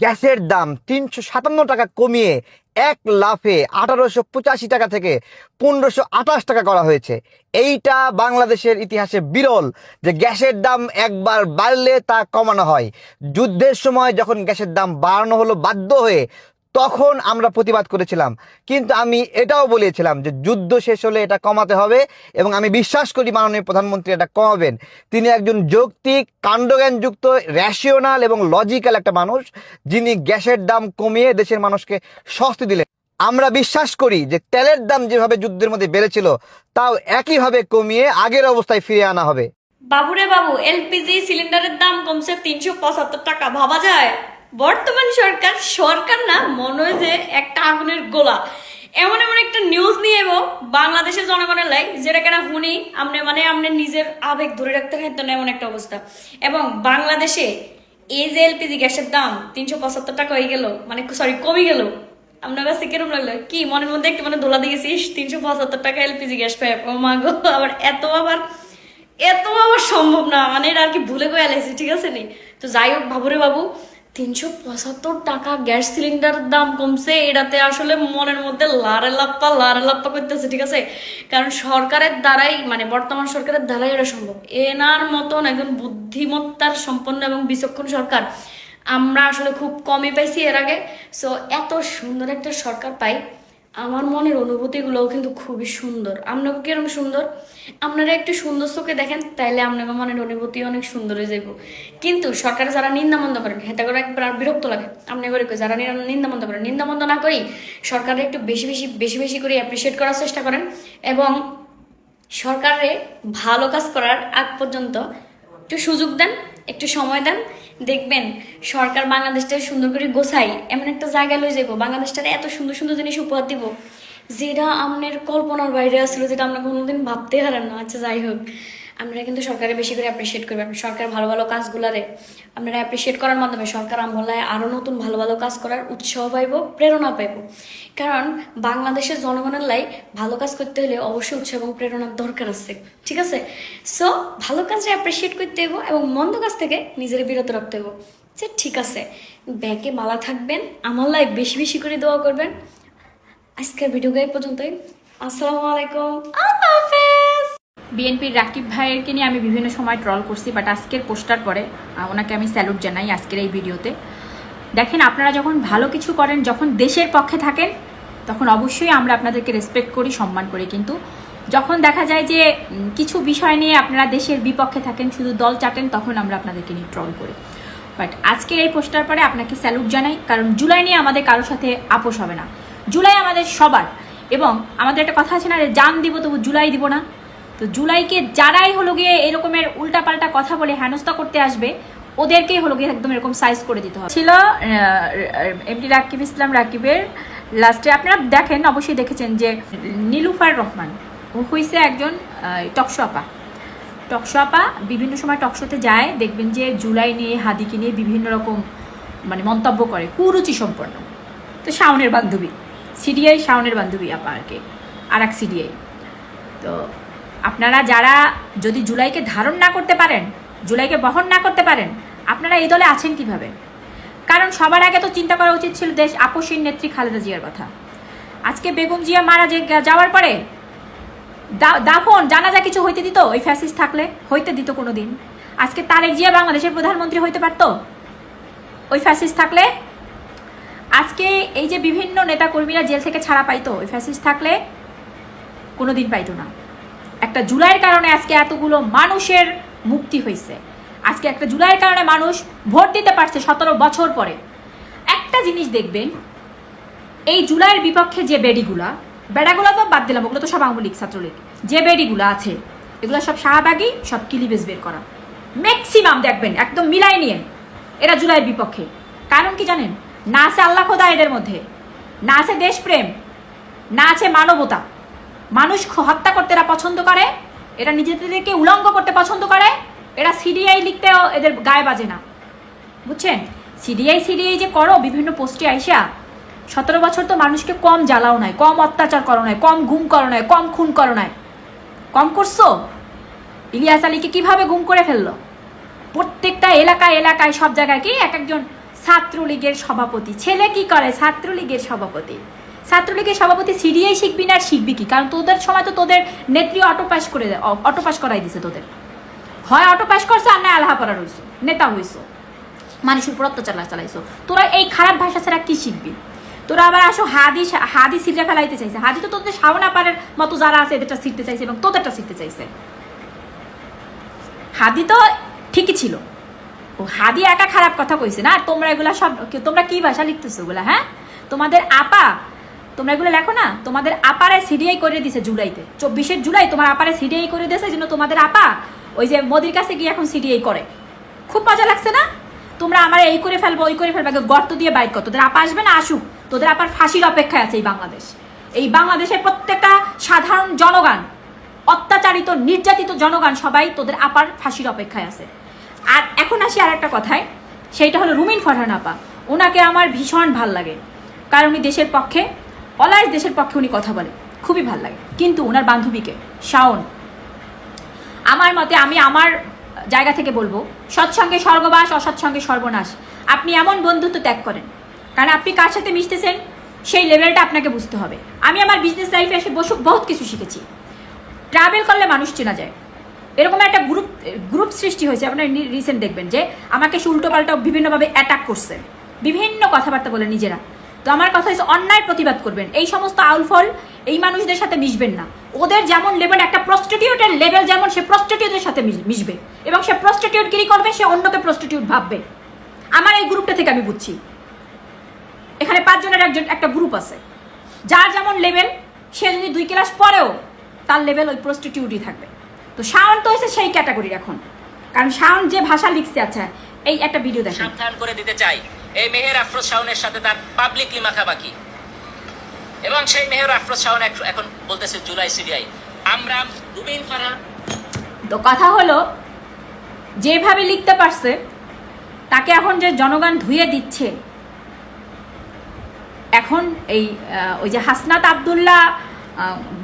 গ্যাসের দাম ৩৫৭ টাকা কমিয়ে এক লাফে ১৮৮৫ টাকা থেকে ১৫২৮ টাকা করা হয়েছে। এইটা বাংলাদেশের ইতিহাসে বিরল যে গ্যাসের দাম একবার বাড়লে তা কমানো হয়। যুদ্ধের সময় যখন গ্যাসের দাম বাড়ানো হলো বাধ্য হয়ে, তখন আমরা প্রতিবাদ করেছিলাম, কিন্তু আমি এটাও বলেছিলাম যে যুদ্ধ শেষ হলে এটা কমাতে হবে এবং আমি বিশ্বাস করি মাননীয় প্রধানমন্ত্রী এটা কমাবেন। তিনি একজন যৌক্তিক, কাণ্ডজ্ঞানযুক্ত, র্যাশনাল এবং লজিক্যাল একটা মানুষ, যিনি গ্যাসের দাম কমিয়ে দেশের মানুষকে স্বস্তি দিলেন। আমরা বিশ্বাস করি যে তেলের দাম যেভাবে যুদ্ধের মধ্যে বেড়েছিল তাও একইভাবে কমিয়ে আগের অবস্থায় ফিরে আনা হবে। বাবুরে বাবু, এলপিজি সিলিন্ডারের দাম কমছে ৩৭৫ টাকা। ভাবা যায় বর্তমান সরকার না মনে হয় যে একটা আগুনের গোলা। এমন এমন একটা নিউজ নিয়ে এবো বাংলাদেশের জনগণের লাই, যেটা কেনা শুনি আমনে নিজের আবেগ ধরে রাখতে পারতো না, এমন একটা অবস্থা। এবং বাংলাদেশে এই যে এলপিজি গ্যাসের দাম ৩৭৫ টাকা হয়ে গেল, কমে গেল, আপনার কাছে কিরকম লাগলো? কি মনের মধ্যে একটু দোলা দিয়েছিস ৩৭৫ টাকা এলপিজি গ্যাস পাই? ও মা গো, আবার এত আবার সম্ভব না, এটা আর কি ভুলে গিয়ে আলাইছি, ঠিক আছে নি? তো যাই হোক বাবুরে বাবু, ৩৭৫ টাকা গ্যাস সিলিন্ডারের দাম কমছে, এটাতে আসলে মনের মধ্যে লারে লাপ্পা করতেছে, ঠিক আছে? কারণ সরকারের দ্বারাই, বর্তমান সরকারের দ্বারাই এটা সম্ভব। এনার মতন একজন বুদ্ধিমত্তার সম্পন্ন এবং বিচক্ষণ সরকার আমরা আসলে খুব কমই পাইছি এর আগে। সো এত সুন্দর একটা সরকার পাই, আমার মনের অনুভূতিগুলোও কিন্তু খুবই সুন্দর। আপনাকে কিরকম সুন্দর? আপনারা একটু সুন্দর চোখে দেখেন, তাইলে আপনাকে মনের অনুভূতি অনেক সুন্দর হয়ে যাইব। কিন্তু সরকারে যারা নিন্দামন্দ করেন, হেতা করে একবার বিরক্ত লাগে। আপনি করে যারা নিন্দামন্দ করেন, নিন্দামন্দ না করি সরকারে একটু বেশি করে অ্যাপ্রিসিয়েট করার চেষ্টা করেন এবং সরকারে ভালো কাজ করার আগ পর্যন্ত একটু সুযোগ দেন, একটু সময় দেন। দেখবেন সরকার বাংলাদেশটা সুন্দর করে গোছাই এমন একটা জায়গায় লয়ে যাবো, বাংলাদেশটারে এত সুন্দর সুন্দর জিনিস উপহার দিব যেটা আপনার কল্পনার বাইরে আসলো, যেটা আমরা কোনোদিন ভাবতে পারেন না। আচ্ছা যাই হোক, আপনারা কিন্তু সরকারে বেশি করে অ্যাপ্রিসিয়েট করবেন। সরকার ভালো ভালো কাজগুলারে আপনারা অ্যাপ্রিসিয়েট করার মাধ্যমে সরকার আমলায় আরও নতুন ভালো ভালো কাজ করার উৎসাহ পাইব, প্রেরণা পাইব। কারণ বাংলাদেশের জনগণের লাই ভালো কাজ করতে হলে অবশ্যই উৎসাহ এবং প্রেরণার দরকার আছে, ঠিক আছে? সো ভালো কাজে অ্যাপ্রিসিয়েট করতে হইব এবং মন্দ কাজ থেকে নিজের বিরত রাখতে হইব। যে ঠিক আছে, ব্যাগে মালা থাকবেন, আমার লাই বেশি করে দোয়া করবেন। আজকের ভিডিও এই পর্যন্তই। আসসালামু আলাইকুম, আল্লাহ হাফেজ। বিএনপির রাকিব ভাইয়েরকে নিয়ে আমি বিভিন্ন সময় ট্রল করছি, বাট আজকের পোস্টার পরে ওনাকে আমি স্যালুট জানাই আজকের এই ভিডিওতে। দেখেন, আপনারা যখন ভালো কিছু করেন, যখন দেশের পক্ষে থাকেন, তখন অবশ্যই আমরা আপনাদেরকে রেসপেক্ট করি, সম্মান করি। কিন্তু যখন দেখা যায় যে কিছু বিষয় নিয়ে আপনারা দেশের বিপক্ষে থাকেন, শুধু দল চাটেন, তখন আমরা আপনাদেরকে নিয়ে ট্রল করি। বাট আজকের এই পোস্টার পরে আপনাকে স্যালুট জানাই, কারণ জুলাই নিয়ে আমাদের কারোর সাথে আপোষ হবে না। জুলাই আমাদের সবার, এবং আমাদের একটা কথা আছে না, যে জান দিব তবু জুলাই দিব না। তো জুলাইকে যারাই হলো গিয়ে এরকমের উল্টাপাল্টা কথা বলে হেনস্থা করতে আসবে, ওদেরকেই হলো গিয়ে একদম এরকম সাইজ করে দিতে হবে। ছিল এমডি রাকিব ইসলাম রাকিবের লাস্টে আপনারা দেখেন, অবশ্যই দেখেছেন যে নীলুফার রহমান ও হয়েছে একজন টকশো আপা। বিভিন্ন সময় টকশোতে যায়, দেখবেন যে জুলাই নিয়ে, হাদিকে নিয়ে বিভিন্ন রকম মন্তব্য করে, কুরুচি সম্পন্ন। তো শাওনের বান্ধবী, সিডিআই শাওনের বান্ধবী আপা আর কি, আর এক সিডিআই। তো আপনারা যারা যদি জুলাইকে ধারণ না করতে পারেন, জুলাইকে বহন না করতে পারেন, আপনারা এই দলে আছেন কিভাবে? কারণ সবার আগে তো চিন্তা করা উচিত ছিল দেশ আপসীর নেত্রী খালেদা জিয়ার কথা। আজকে বেগম জিয়া মারা যাওয়ার পরে দাফন জানাজা কিছু হইতে দিত? ওই ফ্যাসিস্ট থাকলে হইতে দিত কোনো দিন? আজকে তারেক জিয়া বাংলাদেশের প্রধানমন্ত্রী হইতে পারতো ওই ফ্যাসিস্ট থাকলে? আজকে এই যে বিভিন্ন নেতা কর্মীরা জেল থেকে ছাড়া পাইতো, ওই ফ্যাসিস্ট থাকলে কোনো দিন পাইতো না। একটা জুলাইয়ের কারণে আজকে এতগুলো মানুষের মুক্তি হয়েছে। আজকে একটা জুলাইয়ের কারণে মানুষ ভোট দিতে পারছে 17 বছর পরে। একটা জিনিস দেখবেন, এই জুলাইয়ের বিপক্ষে যে বেড়াগুলো তো বাদ দিলাম, ওগুলো তো সব আওয়ামী লীগ ছাত্রলীগ, যে বেডিগুলো আছে এগুলো সব শাহবাগী, সব কিলিবেজ বের করা। ম্যাক্সিমাম দেখবেন একদম মিলাই নিয়ে এরা জুলাইয়ের বিপক্ষে। কারণ কি জানেন? না আছে আল্লাহ খোদা এদের মধ্যে, না আছে দেশপ্রেম, না আছে মানবতা। মানুষ হত্যা করতে এরা পছন্দ করে, এরা নিজেদেরকে উলঙ্গ করতে পছন্দ করে। এরা সিডিআই লিখতেও এদের গায়ে বাজে না, বুঝছেন? সিডিআই যে করো বিভিন্ন পোস্টে আইসা, 17 বছর তো মানুষকে কম জ্বালাও নাই, কম অত্যাচার করো নাই, কম গুম করো নাই, কম খুন করো নাই, কম করছো? ইলিয়াস আলীকে কিভাবে গুম করে ফেললো? প্রত্যেকটা এলাকায় এলাকায় সব জায়গায় কি এক একজন ছাত্রলীগের সভাপতি, ছেলে কি করে ছাত্রলীগের সভাপতি। ছাত্রলীগের সভাপতি সিডিআই শিখবি না আর শিখবি কি? কারণ তোদের সময় তো তোদের নেত্রী অটো পাস করাই দিছে। তোদের হয় অটো পাস করছো আর না আলহা পড়া রইছো, নেতা হইছো, মানুষের উপর অত্যাচার চালাইছো। তোরা এই খারাপ ভাষা ছাড়া কি শিখবি? তোরা আবার আসো হাদি সিটে ফেলাইতে চাইছে। হাদি তো তোদের শাওনা পারের মতো যারা আছে এদেরটা শিখতে চাইছে এবং তোদেরটা শিখতে চাইছে। হাদি তো ঠিকই ছিল, ও হাদি একা খারাপ কথা কইছে না। আর তোমরা এগুলা সব তোমরা কি ভাষা লিখতেছো এগুলা? হ্যাঁ, তোমাদের আপা, তোমরা এগুলো লেখো না, তোমাদের আপারে সিডিআই করে দিছে জুলাইতে, 24 জুলাই তোমার আপারে সিডিআই করে দিয়েছে। এই জন্য তোমাদের আপা ওই যে মোদির কাছে গিয়ে এখন সিডিআই করে। খুব মজা লাগছে না? তোমরা আমার এই করে ফেলবো ওই করে ফেলবো, গর্ত দিয়ে বাইক কর। তোদের আপা আসবে না, আসুক। তোদের আপার ফাঁসির অপেক্ষায় আছে এই বাংলাদেশ। এই বাংলাদেশের প্রত্যেকটা সাধারণ জনগণ, অত্যাচারিত নির্যাতিত জনগণ সবাই তোদের আপার ফাঁসির অপেক্ষায় আছে। আর এখন আসি আর একটা কথায়, সেইটা হলো রুমিন ফারহান আপা। ওনাকে আমার ভীষণ ভাল লাগে, কারণ উনি দেশের পক্ষে, অলওয়েজ দেশের পক্ষে উনি কথা বলে, খুবই ভাল লাগে। কিন্তু ওনার বান্ধবীকে শাওন, আমার মতে, আমি আমার জায়গা থেকে বলবো, সৎসঙ্গে স্বর্গবাস, অসৎসঙ্গে সর্বনাশ। আপনি এমন বন্ধুত্ব ত্যাগ করেন, কারণ আপনি কার সাথে মিশতেছেন সেই লেভেলটা আপনাকে বুঝতে হবে। আমি আমার বিজনেস লাইফে এসে বহুত কিছু শিখেছি। ট্রাভেল করলে মানুষ চেনা যায়, এরকম একটা গ্রুপ সৃষ্টি হয়েছে। আপনারা রিসেন্ট দেখবেন যে আমাকে উল্টো পাল্টা বিভিন্নভাবে অ্যাটাক করছে, বিভিন্ন কথাবার্তা বলে নিজেরা। তো আমার কথা হচ্ছে অন্যায় প্রতিবাদ করবেন। এই সমস্ত আউলফল এই মানুষদের সাথে মিশবেন না। ওদের যেমন লেভেল, একটা প্রস্টিটিউটের লেভেল যেমন, সে প্রস্টিটিউটের সাথে মিশবে এবং সে প্রস্টিটিউটগিরি করবে, সে অন্যকে প্রস্টিটিউট ভাববে। আমার এই গ্রুপটা থেকে আমি বুঝছি, এখানে 5 জনের একটা গ্রুপ আছে, যার যেমন লেভেল, সে যদি 2 ক্লাস পরেও তার লেভেল ওই প্রস্টিটিউটই থাকবে। তো শাওন তো হয়েছে সেই ক্যাটাগরির এখন, কারণ শাওন যে ভাষা লিখছে। আচ্ছা, এই একটা ভিডিও দেখেন। সাবধান করে দিতে চাই, এই মেহের আফরোজ শাওনের সাথে তার পাবলিকলি মাখামাখি, এবং সেই মেহের আফরোজ শাওন এখন বলতেছে জুলাই সিডিআই। আমরা রুবিন ফারহান। তো কথা হলো, যেভাবে লিখতে পারছে তাকে এখন যে জনগণ ধুয়ে দিচ্ছে। এখন এই ওই যে হাসনাত আব্দুল্লাহ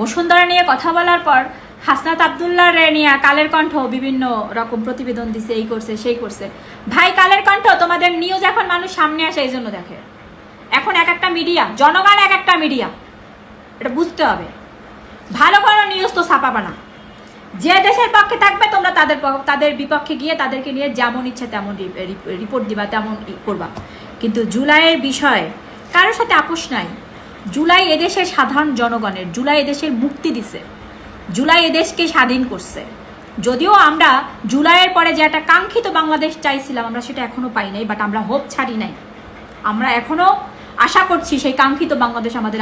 বসুন্ধরা নিয়ে কথা বলার পর হাসনাত আব্দুল্লাহ নিয়ে কালের কণ্ঠ বিভিন্ন রকম প্রতিবেদন দিছে, এই করছে সেই করছে। ভাই, কালের কণ্ঠ তোমাদের নিউজ এখন মানুষ সামনে আসে এই জন্য দেখে। এখন এক একটা মিডিয়া, জনগণ এক একটা মিডিয়া, এটা বুঝতে হবে। ভালো কোনো নিউজ তো ছাপাবা না। যে দেশের পক্ষে থাকবে তোমরা তাদের বিপক্ষে গিয়ে তাদেরকে নিয়ে যেমন ইচ্ছা তেমন রিপোর্ট দিবা, তেমন করবা। কিন্তু জুলাইয়ের বিষয়ে কারোর সাথে আপোষ নাই। জুলাই এদেশের সাধারণ জনগণের, জুলাই এদেশের মুক্তি দিছে, জুলাই এদেশকে স্বাধীন করছে। যদিও আমরা জুলাইয়ের পরে যে একটা কাঙ্ক্ষিত বাংলাদেশ চাইছিলাম, আমরা সেটা এখনো পাই নাই, বাট আমরা হোপ ছাড়ি নাই। আমরা এখনো আশা করছি সেই কাঙ্ক্ষিত বাংলাদেশ আমাদের